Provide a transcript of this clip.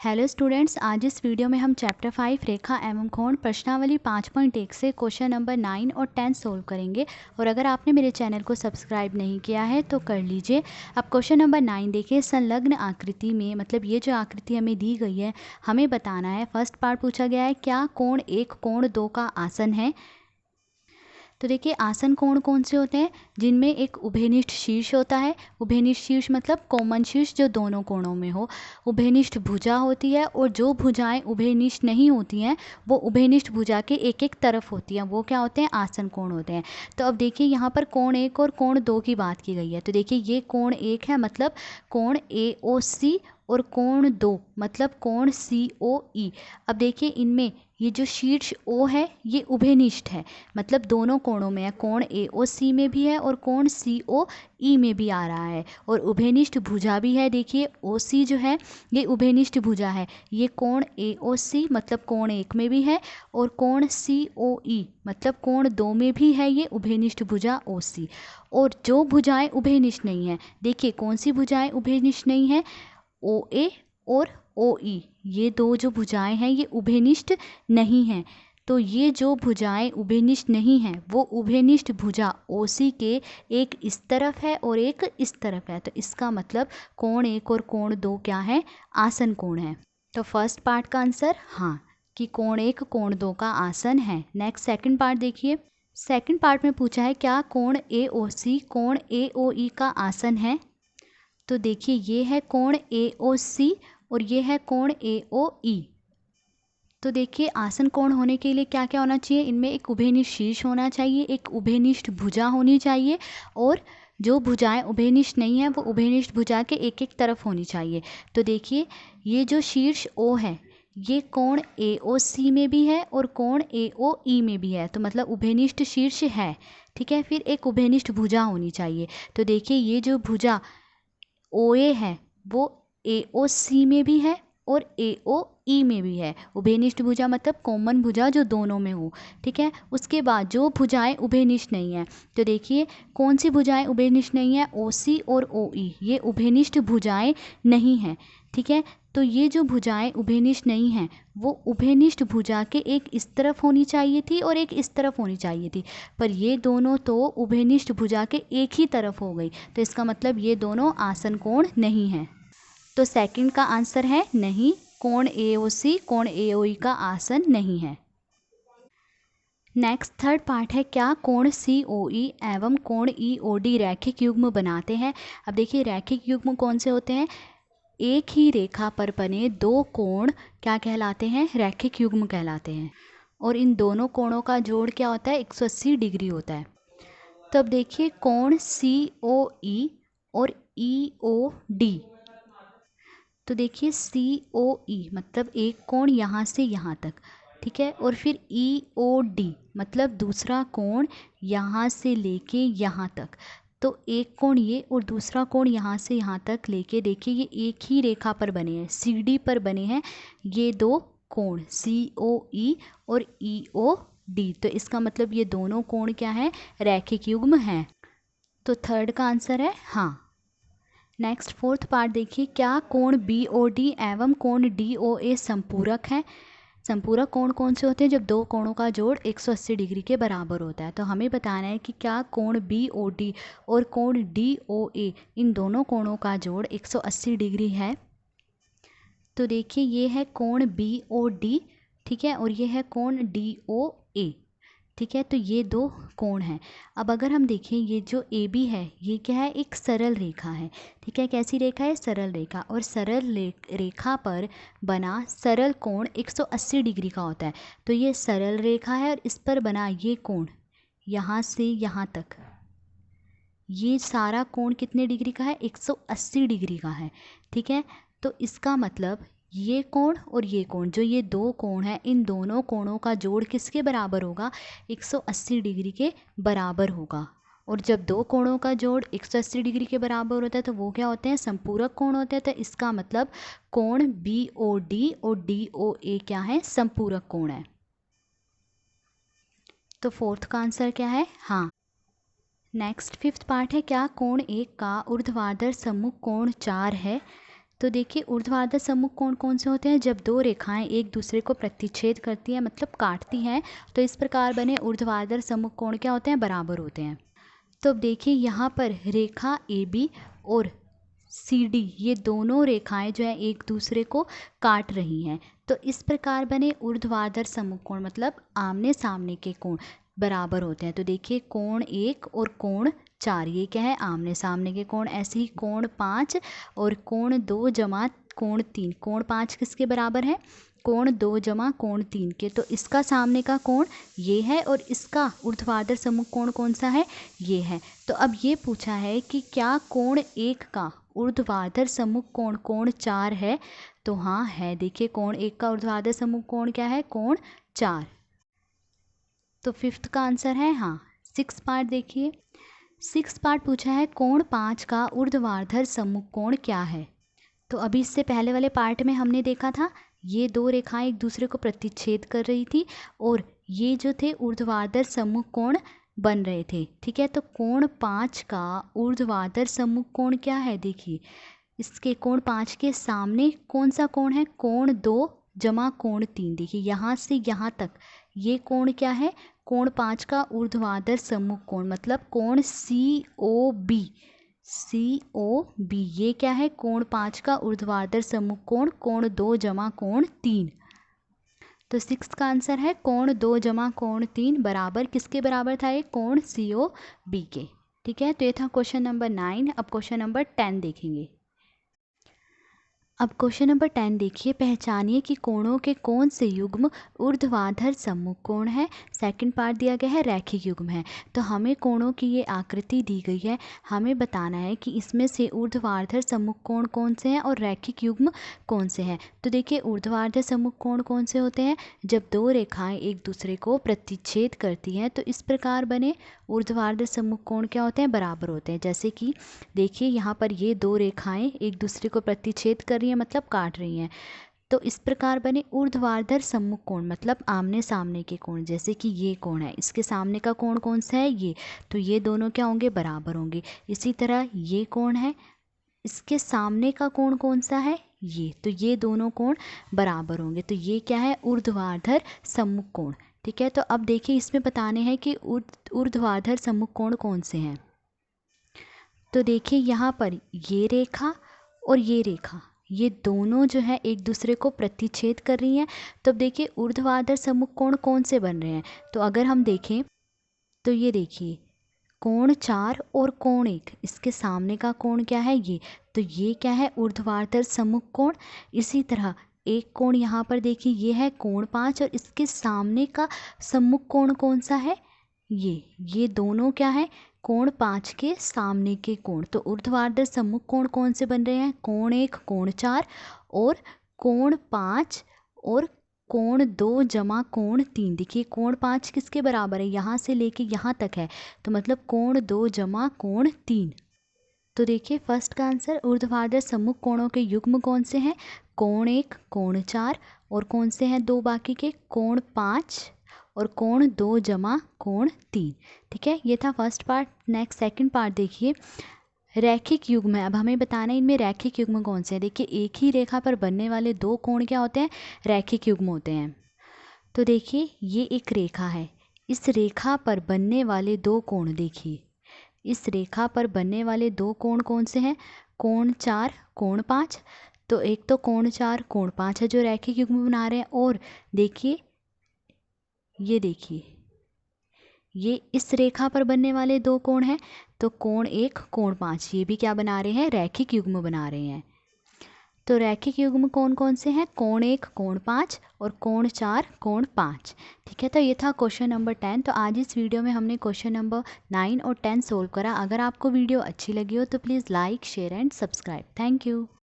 Hello students, आज इस video में हम चैप्टर 5 रेखा एवं कोण प्रश्नावली 5.1 से क्वेश्चन नंबर 9 और 10 सोल्व करेंगे। और अगर आपने मेरे चैनल को सब्सक्राइब नहीं किया है तो कर लीजिए। अब क्वेश्चन नंबर 9 देखिए, संलग्न आकृति में मतलब ये जो आकृति हमें दी गई है हमें बताना है। फर्स्ट पार्ट पूछा गया है क्या कोण 1 कोण 2 का आसन है। तो देखिए, आसन कोण कौन से होते हैं जिनमें एक उभयनिष्ठ शीर्ष होता है। उभयनिष्ठ शीर्ष मतलब कॉमन शीर्ष जो दोनों कोणों में हो। उभयनिष्ठ भुजा होती है और जो भुजाएं उभयनिष्ठ नहीं होती हैं वो उभयनिष्ठ भुजा के एक एक तरफ होती हैं, वो क्या होते हैं, आसन कोण होते हैं। तो अब देखिए यहाँ पर कोण 1 और कोण 2 की बात की गई है। तो देखिए ये कोण 1 है मतलब कोण AOC और कोण 2 मतलब कोण COE। अब देखिए इनमें ये जो शीर्ष O है ये उभयनिष्ठ है, मतलब दोनों कोणों में है। कोण AOC में भी है और कोण COE में भी आ रहा है और उभयनिष्ठ भुजा भी है। देखिए OC जो है ये उभयनिष्ठ भुजा है। ये कोण AOC मतलब कोण 1 में भी है और कोण COE मतलब कोण 2 में भी है, ये उभयनिष्ठ भुजा OC। और जो भुजाएं उभयनिष्ठ नहीं है, देखिए कौन सी भुजाएं उभयनिष्ठ नहीं है, OA और OE, ये दो जो भुजाएं हैं ये उभयनिष्ठ नहीं हैं। तो ये जो भुजाएं उभयनिष्ठ नहीं हैं वो उभयनिष्ठ भुजा OC के एक इस तरफ है और एक इस तरफ है। तो इसका मतलब कोण 1 और कोण 2 क्या है, आसन कोण है। तो फर्स्ट पार्ट का आंसर हाँ कि कोण 1 कोण 2 का आसन है। नेक्स्ट सेकंड पार्ट देखिए, सेकंड पार्ट में पूछा है क्या कोण AOC कोण AOE का आसन है। तो देखिए ये है कोण AOC और ये है कोण AOE। तो देखिए आसन कोण होने के लिए क्या क्या होना चाहिए, इनमें एक उभयनिष्ठ शीर्ष होना चाहिए, एक उभयनिष्ठ भुजा होनी चाहिए और जो भुजाएं उभयनिष्ठ नहीं है वो उभयनिष्ठ भुजा के एक एक तरफ होनी चाहिए। तो देखिए ये जो शीर्ष O है ये कोण AOC में भी है और कोण AOE में भी है, तो मतलब उभयनिष्ठ शीर्ष है। ठीक है, फिर एक उभयनिष्ठ भुजा होनी चाहिए। तो देखिए ये जो भुजा OA है वो AOC में भी है और AOE में भी है। उभयनिष्ठ भुजा मतलब कॉमन भुजा जो दोनों में हो। ठीक है, उसके बाद जो भुजाएं उभयनिष्ठ नहीं है, तो देखिए कौन सी भुजाएं उभयनिष्ठ नहीं है, OC और OE, ये उभयनिष्ठ भुजाएं नहीं हैं। ठीक है, तो ये जो भुजाएं उभयनिष्ठ नहीं हैं वो उभयनिष्ठ भुजा के एक इस तरफ होनी चाहिए थी और एक इस तरफ होनी चाहिए थी, पर ये दोनों तो उभयनिष्ठ भुजा के एक ही तरफ हो गई। तो इसका मतलब ये दोनों आसन कोण नहीं हैं। तो सेकंड का आंसर है नहीं, कोण AOC कोण AOE का आसन नहीं है। नेक्स्ट थर्ड पार्ट है क्या कोण COE एवं कोण EOD रैखिक युग्म बनाते हैं। अब देखिए रैखिक युग्म कौन से होते हैं, एक ही रेखा पर बने दो कोण क्या कहलाते हैं, रैखिक युग्म कहलाते हैं। और इन दोनों कोणों का जोड़ क्या होता है, 180 डिग्री होता है। तो अब देखिए कोण COE और EOD, तो देखिए COE मतलब एक कोण यहाँ से यहाँ तक, ठीक है, और फिर EOD मतलब दूसरा कोण यहाँ से लेके यहाँ तक। तो एक कोण ये और दूसरा कोण यहाँ से यहाँ तक लेके देखिए ये एक ही रेखा पर बने हैं, CD पर बने हैं ये दो कोण COE और EOD। तो इसका मतलब ये दोनों कोण क्या है, रैखिक युग्म हैं। तो थर्ड का आंसर है हाँ। नेक्स्ट फोर्थ पार्ट देखिए, क्या कोण BOD एवं कोण DOA संपूरक है। संपूरक कोण कौन से होते हैं, जब दो कोणों का जोड़ 180 डिग्री के बराबर होता है। तो हमें बताना है कि क्या कोण BOD और कोण DOA इन दोनों कोणों का जोड़ 180 डिग्री है। तो देखिए ये है कोण BOD, ठीक है, और ये है कोण DOA। ठीक है, तो ये दो कोण हैं। अब अगर हम देखें ये जो AB है ये क्या है, एक सरल रेखा है। ठीक है, कैसी रेखा है, सरल रेखा, और सरल रेखा पर बना सरल कोण 180 डिग्री का होता है। तो ये सरल रेखा है और इस पर बना ये कोण यहाँ से यहाँ तक, ये सारा कोण कितने डिग्री का है, 180 डिग्री का है। ठीक है, तो इसका मतलब ये कोण और ये कोण, जो ये दो कोण हैं, इन दोनों कोणों का जोड़ किसके बराबर होगा, 180 डिग्री के बराबर होगा। और जब दो कोणों का जोड़ 180 डिग्री के बराबर होता है तो वो क्या होते हैं, संपूरक कोण होते हैं। तो इसका मतलब कोण BOD और DOA क्या है, संपूरक कोण है। तो फोर्थ का आंसर क्या है, हाँ। नेक्स्ट फिफ्थ पार्ट है क्या कोण 1 का ऊर्ध्वाधर सम्मुख कोण 4 है। तो देखिए ऊर्ध्वाधर सम्मुख कोण कौन से होते हैं, जब दो रेखाएं एक दूसरे को प्रतिच्छेद करती हैं मतलब काटती हैं, तो इस प्रकार बने ऊर्ध्वाधर सम्मुख कोण क्या होते हैं, बराबर होते हैं। तो अब देखिए यहाँ पर रेखा AB और CD ये दोनों रेखाएं जो है एक दूसरे को काट रही हैं, तो इस प्रकार बने ऊर्ध्वाधर सम्मुख कोण मतलब आमने सामने के कोण बराबर होते हैं। तो देखिए कोण 1 और कोण 4 ये क्या है, आमने सामने के कोण। ऐसे ही कोण 5 और कोण 2 जमा कोण 3, कोण 5 किसके बराबर है, कोण 2 जमा कोण 3 के। तो इसका सामने का कोण ये है और इसका ऊर्ध्वाधर सम्मुख कोण कौन सा है, ये है। तो अब ये पूछा है कि क्या कोण 1 का ऊर्ध्वाधर सम्मुख कोण कोण 4 है, तो हाँ है। देखिए कोण 1 का ऊर्ध्वाधर सम्मुख कोण क्या है, कोण 4। तो 5th का आंसर है हाँ। 6 पार्ट देखिए, 6 पार्ट पूछा है कोण 5 का ऊर्ध्वाधर सम्मुख कोण क्या है। तो अभी इससे पहले वाले पार्ट में हमने देखा था ये दो रेखाएं एक दूसरे को प्रतिच्छेद कर रही थी और ये जो थे ऊर्ध्वाधर सम्मुख कोण बन रहे थे, ठीक है। तो कोण 5 का ऊर्ध्वाधर सम्मुख कोण क्या है, देखिए इसके कोण 5 के सामने कौन सा कोण है, कोण 2 जमा कोण 3। देखिए यहाँ से यहाँ तक ये कोण क्या है, कोण 5 का ऊर्ध्वाधर सम्मुख कोण मतलब कोण COB। COB ये क्या है, कोण 5 का ऊर्ध्वाधर सम्मुख कोण कोण 2 जमा कोण 3। तो 6 का आंसर है कोण 2 जमा कोण 3 बराबर किसके बराबर था, ये कोण COB के, ठीक है। तो ये था क्वेश्चन नंबर 9। अब क्वेश्चन नंबर 10 देखेंगे। अब क्वेश्चन नंबर 10 देखिए, पहचानिए कि कोणों के कौन से युग्म ऊर्ध्वाधर सम्मुख कोण है। सेकंड पार्ट दिया गया है रैखिक युग्म है। तो हमें कोणों की ये आकृति दी गई है, हमें बताना है कि इसमें से ऊर्ध्वाधर सम्मुख कोण कौन से हैं और रैखिक युग्म कौन से हैं। तो देखिए ऊर्ध्वाधर सम्मुख कोण कौन से होते हैं, जब दो रेखाएं एक दूसरे को प्रतिच्छेद करती हैं, तो इस प्रकार बने ऊर्ध्वाधर सम्मुख कोण क्या होते हैं, बराबर होते हैं। जैसे कि देखिए यहाँ पर ये दो रेखाएं एक दूसरे को प्रतिच्छेद कर रही हैं मतलब काट रही हैं, तो इस प्रकार बने ऊर्ध्वाधर सम्मुख कोण मतलब आमने सामने के कोण। जैसे कि ये कोण है, इसके सामने का कोण कौन सा है, ये, तो ये दोनों क्या होंगे, बराबर होंगे। इसी तरह ये कोण है, इसके सामने का कोण कौन सा है, ये, तो ये दोनों कोण बराबर होंगे। तो ये क्या है, ऊर्ध्वाधर सम्मुख कोण, ठीक है। तो अब देखिए इसमें बताने हैं कि ऊर्ध्वाधर सम्मुख कोण कौन से हैं। तो देखिए यहाँ पर ये रेखा और ये रेखा ये दोनों जो है एक दूसरे को प्रतिच्छेद कर रही हैं। तो अब देखिए ऊर्ध्वाधर सम्मुख कोण कौन से बन रहे हैं। तो अगर हम देखें तो ये देखिए कोण 4 और कोण 1, इसके सामने का कोण क्या है, ये, तो ये क्या है, ऊर्ध्वाधर सम्मुख कोण। इसी तरह एक कोण यहाँ पर देखिए ये है कोण 5 और इसके सामने का सम्मुख कोण कौन सा है, ये दोनों क्या है, कोण 5 के सामने के कोण। तो ऊर्ध्वाधर सम्मुख कोण कौन से बन रहे हैं, कोण 1 कोण 4 और कोण 5 और कोण 2 जमा कोण 3। देखिए कोण 5 किसके बराबर है, यहाँ से लेके यहाँ तक है, तो मतलब कोण 2 जमा कोण 3। तो देखिए फर्स्ट का आंसर ऊर्ध्वाधर सम्मुख कोणों के युग्म कौन से हैं, कोण 1 कोण 4 और कौन से हैं दो बाकी के, कोण 5 और कोण 2 जमा कोण 3, ठीक है। ये था first part. Next second part देखिए, रैखिक युग्म है। अब हमें बताना है इनमें रैखिक युग्म कौन से हैं। देखिए एक ही रेखा पर बनने वाले दो कोण क्या होते हैं, रैखिक युग्म होते हैं। तो देखिए ये एक रेखा है, इस रेखा पर बनने वाले दो कोण, देखिए इस रेखा पर बनने वाले दो कोण कौन से हैं, कोण 4 कोण 5। तो एक तो कोण 4 कोण 5 है जो रैखिक युग्म बना रहे हैं, और देखिए ये देखिए ये इस रेखा पर बनने वाले दो कोण हैं, तो कोण 1 कोण 5 ये भी क्या बना रहे हैं, रैखिक युग्म बना रहे हैं। तो रैखिक युग्म कौन कौन से हैं, कोण 1 कोण 5 और कोण 4 कोण 5, ठीक है। तो ये था क्वेश्चन नंबर 10। तो आज इस वीडियो में हमने क्वेश्चन नंबर 9 और 10 सोल्व करा। अगर आपको वीडियो अच्छी लगी हो तो please like share and subscribe. Thank you.